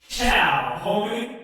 Ciao, homie.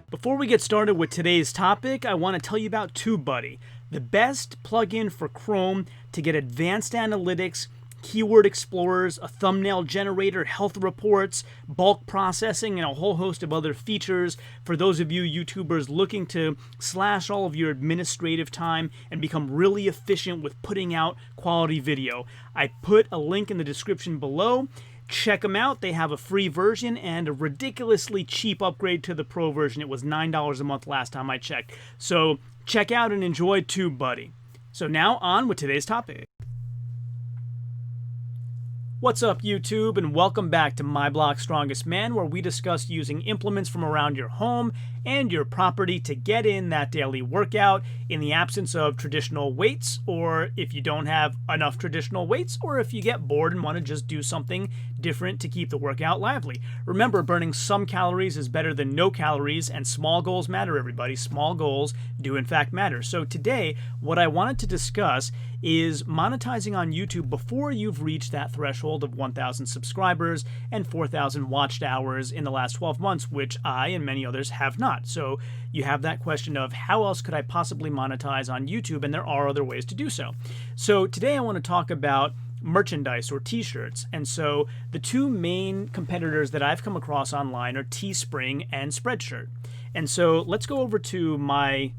Before we get started with today's topic, I want to tell you about TubeBuddy, the best plugin for Chrome to get advanced analytics, keyword explorers, a thumbnail generator, health reports, bulk processing, and a whole host of other features for those of you YouTubers looking to slash all of your administrative time and become really efficient with putting out quality video. I put a link in the description below. Check them out. They have a free version and a ridiculously cheap upgrade to the Pro version. It was $9 a month last time I checked. So check out and enjoy TubeBuddy. So now on with today's topic. What's up, YouTube, and welcome back to My Blog Strongest Man, where we discuss using implements from around your home and your property to get in that daily workout in the absence of traditional weights, or if you don't have enough traditional weights, or if you get bored and want to just do something different to keep the workout lively. Remember, burning some calories is better than no calories, and small goals matter, everybody. Small goals do in fact matter. So today, what I wanted to discuss is monetizing on YouTube before you've reached that threshold of 1,000 subscribers and 4,000 watched hours in the last 12 months, which I and many others have not. So you have that question of how else could I possibly monetize on YouTube, and there are other ways to do so. So today I want to talk about merchandise or t-shirts. And so the two main competitors that I've come across online are Teespring and Spreadshirt. And so let's go over to my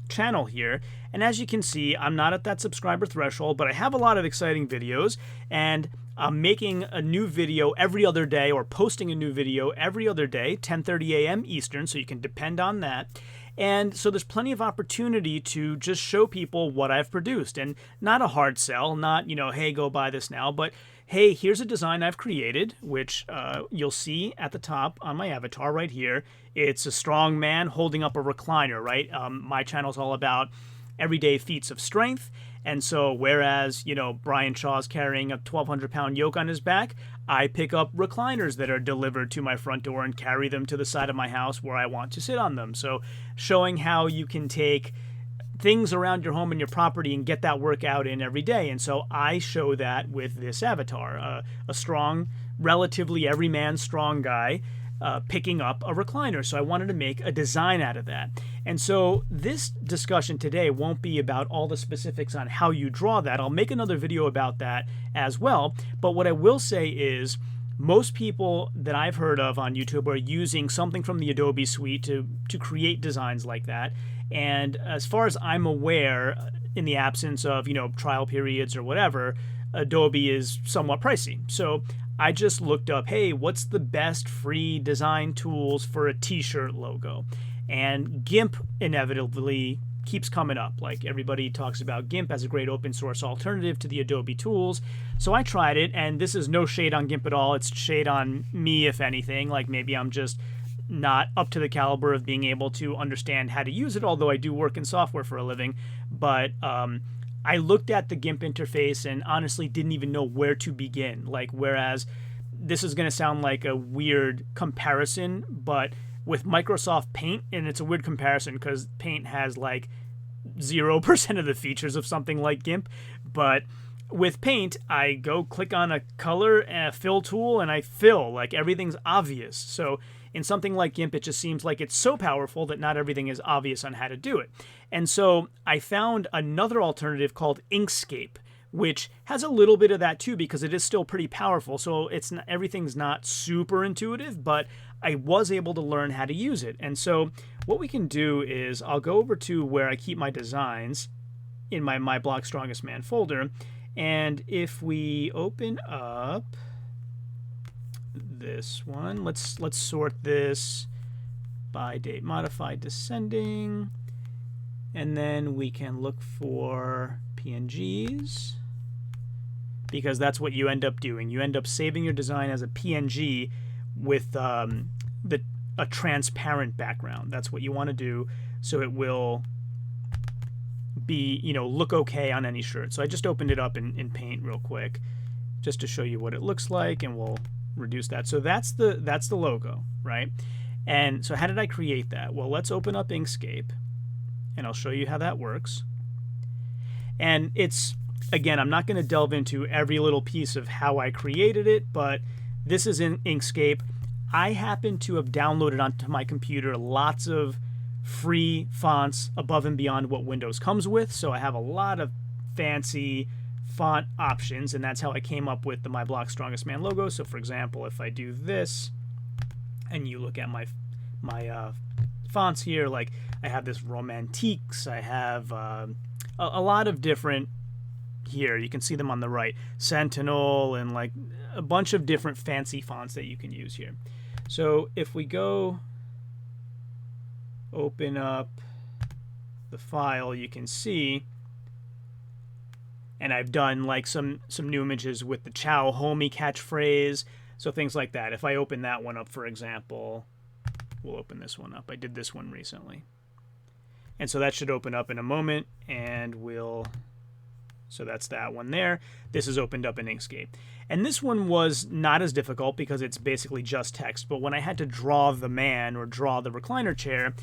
channel here, and as you can see, I'm not at that subscriber threshold, but I have a lot of exciting videos, and I'm making a new video every other day, or posting a new video every other day, 10:30 a.m. Eastern, so you can depend on that. And so there's plenty of opportunity to just show people what I've produced, and not a hard sell, not, hey, go buy this now, but hey, here's a design I've created, which you'll see at the top on my avatar right here. It's a strong man holding up a recliner, right? My channel's all about everyday feats of strength. And so whereas, Brian Shaw's carrying a 1,200-pound yoke on his back, I pick up recliners that are delivered to my front door and carry them to the side of my house where I want to sit on them. So showing how you can take things around your home and your property and get that workout in every day. And so I show that with this avatar, a strong, relatively everyman strong guy picking up a recliner. So I wanted to make a design out of that. And so this discussion today won't be about all the specifics on how you draw that. I'll make another video about that as well. But what I will say is most people that I've heard of on YouTube are using something from the Adobe suite to create designs like that. And as far as I'm aware, in the absence of, trial periods or whatever, Adobe is somewhat pricey. So I just looked up, hey, what's the best free design tools for a t-shirt logo? And GIMP inevitably keeps coming up. Like, everybody talks about GIMP as a great open source alternative to the Adobe tools. So I tried it, and this is no shade on GIMP at all. It's shade on me, if anything. Like, maybe I'm just not up to the caliber of being able to understand how to use it, although I do work in software for a living. But I looked at the GIMP interface and honestly didn't even know where to begin. Like, whereas this is going to sound like a weird comparison, but with Microsoft Paint, and it's a weird comparison because Paint has like 0% of the features of something like GIMP, but with Paint, I go click on a color and a fill tool and I fill, like everything's obvious. So in something like GIMP, it just seems like it's so powerful that not everything is obvious on how to do it. And so I found another alternative called Inkscape, which has a little bit of that too, because it is still pretty powerful. So it's not, everything's not super intuitive, but I was able to learn how to use it. And so what we can do is I'll go over to where I keep my designs in my Blog Strongest Man folder. And if we open up this one, let's sort this by date modified descending, and then we can look for PNGs, because that's what you end up doing. You end up saving your design as a PNG with a transparent background. That's what you want to do, so it will be, look okay on any shirt. So I just opened it up in Paint real quick just to show you what it looks like, and we'll reduce that. So that's the logo, right? And so how did I create that? Well, let's open up Inkscape and I'll show you how that works. And it's again, I'm not going to delve into every little piece of how I created it, but this is in Inkscape. I happen to have downloaded onto my computer lots of free fonts above and beyond what Windows comes with, so I have a lot of fancy font options, and that's how I came up with the My Block Strongest Man logo. So for example, if I do this and you look at my fonts here, like I have this Romantiques, I have a lot of different here. You can see them on the right, Sentinel, and like a bunch of different fancy fonts that you can use here. So if we go open up the file, you can see, and I've done like some new images with the Chow Homie catchphrase, so things like that. If I open that one up, for example, we'll open this one up. I did this one recently. And so that should open up in a moment, and so that's that one there. This is opened up in Inkscape. And this one was not as difficult because it's basically just text, but when I had to draw the man or draw the recliner chair,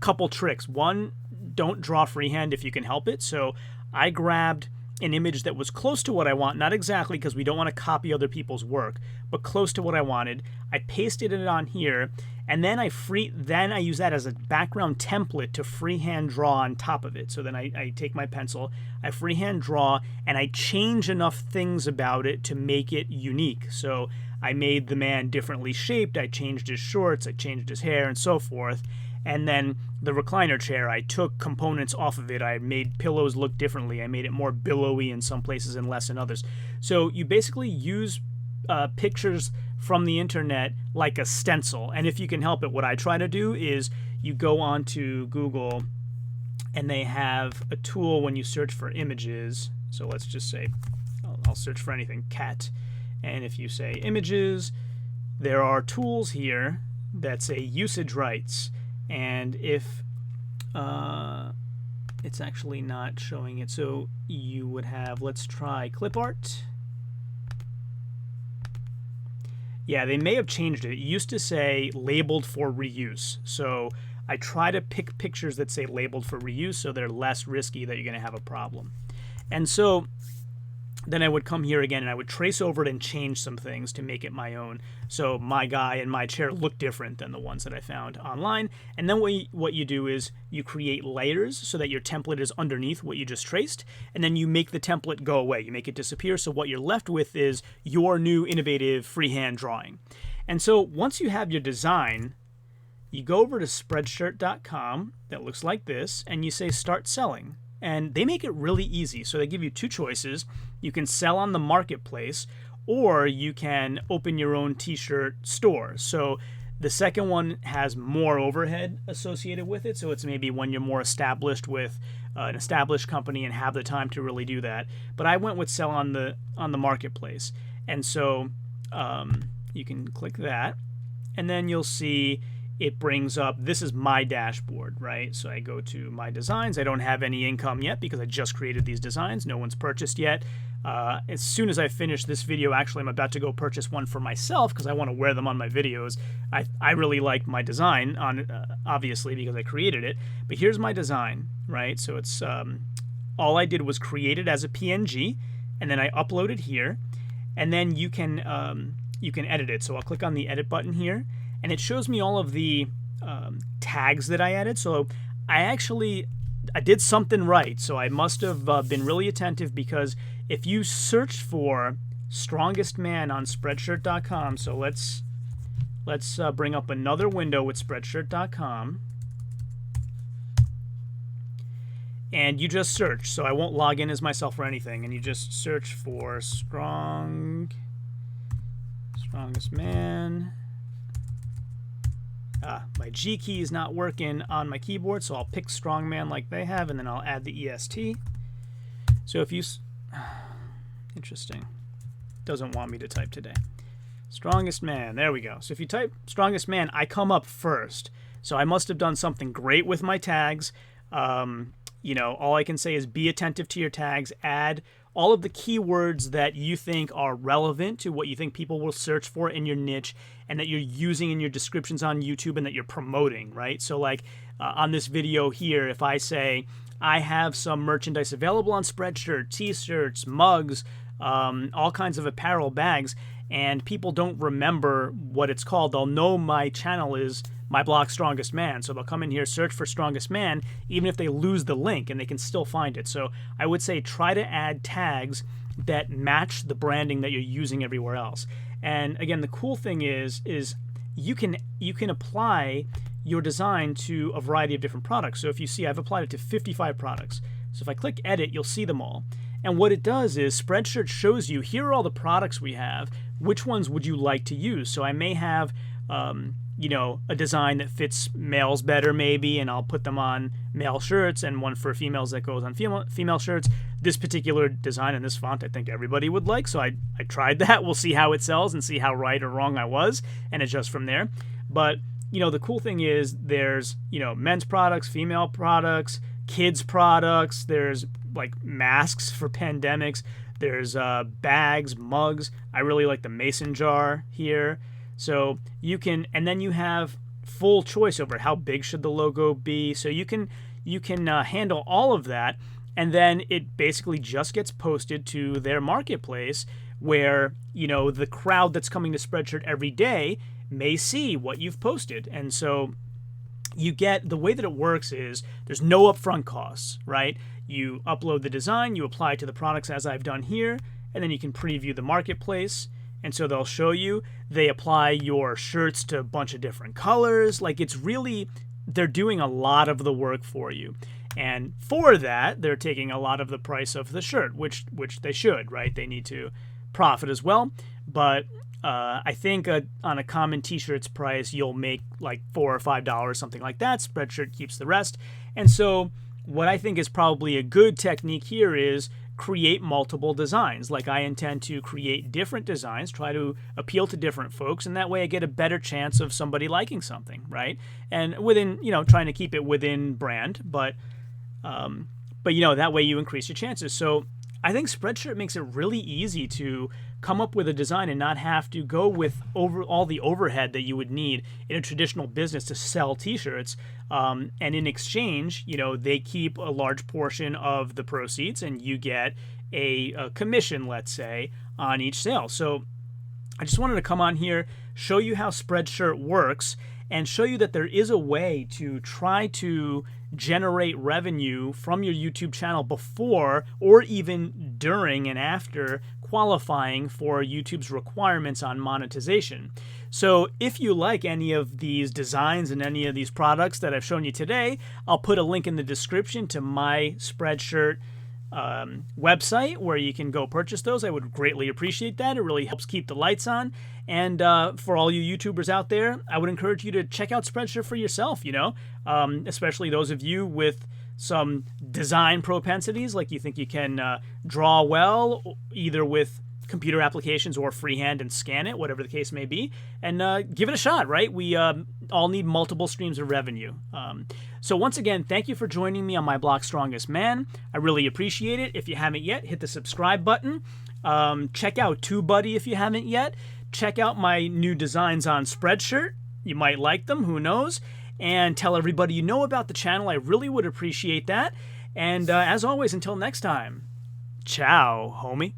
couple tricks. One, don't draw freehand if you can help it. So I grabbed an image that was close to what I want, not exactly because we don't want to copy other people's work, but close to what I wanted. I pasted it on here, and then I use that as a background template to freehand draw on top of it. So then I take my pencil, I freehand draw, and I change enough things about it to make it unique. So I made the man differently shaped, I changed his shorts, I changed his hair, and so forth. And then the recliner chair, I took components off of it. I made pillows look differently. I made it more billowy in some places and less in others. So you basically use pictures from the internet like a stencil. And if you can help it, what I try to do is you go onto Google, and they have a tool when you search for images. So let's just say, I'll search for anything, cat. And if you say images, there are tools here that say usage rights. And if it's actually not showing it, so you would have, let's try clip art. Yeah, they may have changed it. It used to say labeled for reuse. So I try to pick pictures that say labeled for reuse so they're less risky that you're going to have a problem. And so then I would come here again and I would trace over it and change some things to make it my own. So my guy and my chair look different than the ones that I found online. And then what you do is you create layers so that your template is underneath what you just traced. And then you make the template go away. You make it disappear. So what you're left with is your new innovative freehand drawing. And so once you have your design, you go over to Spreadshirt.com that looks like this, and you say start selling. And they make it really easy. So they give you two choices. You can sell on the marketplace, or you can open your own t-shirt store. So the second one has more overhead associated with it. So it's maybe when you're more established with an established company and have the time to really do that. But I went with sell on the marketplace. And so you can click that, and then you'll see it brings up, this is my dashboard, right? So I go to my designs. I don't have any income yet because I just created these designs. No one's purchased yet. As soon as I finish this video, actually, I'm about to go purchase one for myself because I want to wear them on my videos. I really like my design, on obviously, because I created it. But here's my design, right? So it's all I did was create it as a PNG, and then I upload it here, and then you can edit it. So I'll click on the edit button here, and it shows me all of the tags that I added. So I did something right. So I must have been really attentive, because if you search for strongest man on Spreadshirt.com, so let's bring up another window with Spreadshirt.com, and you just search. So I won't log in as myself or anything, and you just search for strongest man. My G key is not working on my keyboard, so I'll pick strongman like they have, and then I'll add the EST. So if you... Interesting. Doesn't want me to type today. Strongest man. There we go. So if you type strongest man, I come up first. So I must have done something great with my tags. You know, all I can say is be attentive to your tags. Add all of the keywords that you think are relevant to what you think people will search for in your niche, and that you're using in your descriptions on YouTube, and that you're promoting, right? So like on this video here, if I say I have some merchandise available on Spreadshirt, t-shirts, mugs, all kinds of apparel, bags, and people don't remember what it's called. They'll know my channel is My Blog Strongest Man, so they'll come in here, search for Strongest Man, even if they lose the link, and they can still find it. So I would say try to add tags that match the branding that you're using everywhere else. And again, the cool thing is you can apply your design to a variety of different products. So if you see, I've applied it to 55 products. So if I click edit, you'll see them all. And what it does is Spreadshirt shows you, here are all the products we have, which ones would you like to use? So I may have, you know, a design that fits males better maybe, and I'll put them on male shirts, and one for females that goes on female shirts. This particular design and this font I think everybody would like, so I tried that. We'll see how it sells and see how right or wrong I was and adjust from there. But, you know, the cool thing is there's, you know, men's products, female products, kids products, there's like masks for pandemics, there's bags, mugs. I really like the mason jar here. So you can, and then you have full choice over how big should the logo be. So you can handle all of that, and then it basically just gets posted to their marketplace where, you know, the crowd that's coming to Spreadshirt every day may see what you've posted. And so you get, the way that it works is there's no upfront costs, right? You upload the design, you apply it to the products as I've done here, and then you can preview the marketplace. And so they'll show you, they apply your shirts to a bunch of different colors. Like, it's really, they're doing a lot of the work for you. And for that, they're taking a lot of the price of the shirt, which they should, right? They need to profit as well. But I think on a common t-shirt's price, you'll make like $4 or $5, something like that. Spreadshirt keeps the rest. And so what I think is probably a good technique here is create multiple designs. Like, I intend to create different designs, try to appeal to different folks, and that way I get a better chance of somebody liking something, right? And within, you know, trying to keep it within brand, but you know, that way you increase your chances. So I think Spreadshirt makes it really easy to come up with a design and not have to go with all the overhead that you would need in a traditional business to sell t-shirts. And in exchange, you know, they keep a large portion of the proceeds, and you get a commission, let's say, on each sale. So I just wanted to come on here, show you how Spreadshirt works, and show you that there is a way to try to generate revenue from your YouTube channel before or even during and after qualifying for YouTube's requirements on monetization. So if you like any of these designs and any of these products that I've shown you today, I'll put a link in the description to my Spreadshirt website where you can go purchase those. I would greatly appreciate that. It really helps keep the lights on. And for all you YouTubers out there, I would encourage you to check out Spreadshirt for yourself, you know, especially those of you with some design propensities, like you think you can draw well, either with computer applications or freehand and scan it, whatever the case may be, and give it a shot, right? We all need multiple streams of revenue. So once again, thank you for joining me on My Blog Strongest Man. I really appreciate it. If you haven't yet, hit the subscribe button. Check out TubeBuddy if you haven't yet. Check out my new designs on Spreadshirt. You might like them, who knows? And tell everybody you know about the channel. I really would appreciate that. And as always, until next time, ciao, homie.